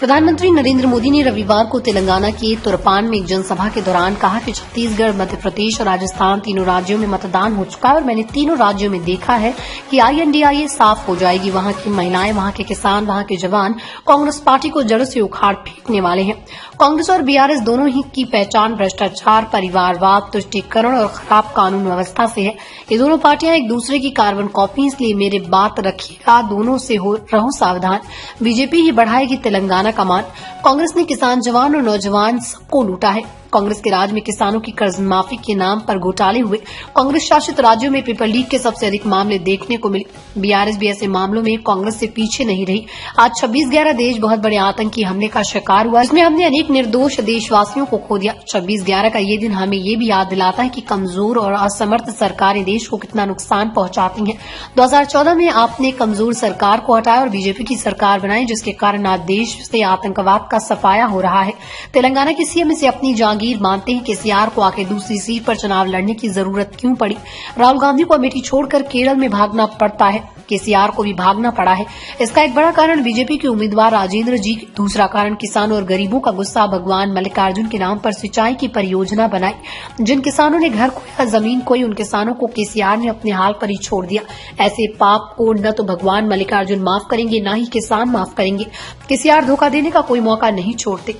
प्रधानमंत्री नरेंद्र मोदी ने रविवार को तेलंगाना के तुरपान में एक जनसभा के दौरान कहा कि छत्तीसगढ़, मध्य प्रदेश और राजस्थान तीनों राज्यों में मतदान हो चुका है और मैंने तीनों राज्यों में देखा है कि INDIA साफ हो जाएगी। वहां की महिलाएं, वहां के किसान, वहां के जवान कांग्रेस पार्टी को जड़ से उखाड़ फेंकने वाले हैं। कांग्रेस और BRS दोनों ही की पहचान भ्रष्टाचार, परिवारवाद, तुष्टीकरण और खराब कानून व्यवस्था से है। ये दोनों पार्टियां एक दूसरे की कार्बन कॉपी, इसलिए मेरे बात रखिएगा, दोनों से रहो सावधान। बीजेपी ही बढ़ाएगी तेलंगाना का मान। कांग्रेस ने किसान, जवान और नौजवान सबको लूटा है। कांग्रेस के राज में किसानों की कर्ज माफी के नाम पर घोटाले हुए। कांग्रेस शासित राज्यों में पेपर लीक के सबसे अधिक मामले देखने को मिले। BRS भी ऐसे मामलों में कांग्रेस से पीछे नहीं रही। आज 26/11 देश बहुत बड़े आतंकी हमले का शिकार हुआ, इसमें हमने अनेक निर्दोष देशवासियों को खो दिया। 26/11 का ये दिन हमें ये भी याद दिलाता है कि कमजोर और असमर्थ सरकारें देश को कितना नुकसान पहुंचाती हैं। 2014 में आपने कमजोर सरकार को हटाया और बीजेपी की सरकार बनाई, जिसके कारण आज देश से आतंकवाद का सफाया हो रहा है। तेलंगाना की CM से अपनी जागीर मानते हैं कि KCR को आके दूसरी सीट पर चुनाव लड़ने की जरूरत क्यों पड़ी। राहुल गांधी को अमेठी छोड़कर केरल में भागना पड़ता है, KCR को भी भागना पड़ा है। इसका एक बड़ा कारण बीजेपी के उम्मीदवार राजेंद्र जी, दूसरा कारण किसानों और गरीबों का गुस्सा। भगवान मल्लिकार्जुन के नाम पर सिंचाई की परियोजना बनाई। जिन किसानों ने घर खोया, जमीन खोई, उन किसानों को KCR ने अपने हाल पर ही छोड़ दिया। ऐसे पाप को न तो भगवान मल्लिकार्जुन माफ करेंगे, न ही किसान माफ करेंगे। KCR धोखा देने का कोई मौका नहीं छोड़ते।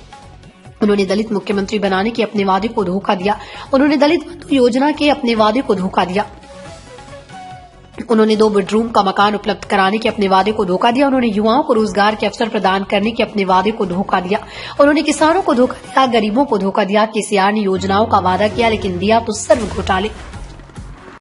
उन्होंने दलित मुख्यमंत्री बनाने के अपने वादे को धोखा दिया। उन्होंने दलित बंधु योजना के अपने वादे को धोखा दिया। उन्होंने 2 बेडरूम का मकान उपलब्ध कराने के अपने वादे को धोखा दिया। उन्होंने युवाओं को रोजगार के अवसर प्रदान करने के अपने वादे को धोखा दिया। उन्होंने किसानों को धोखा दिया, गरीबों को धोखा दिया। KCR ने योजनाओं का वादा किया, लेकिन दिया तो सर्व घोटाले।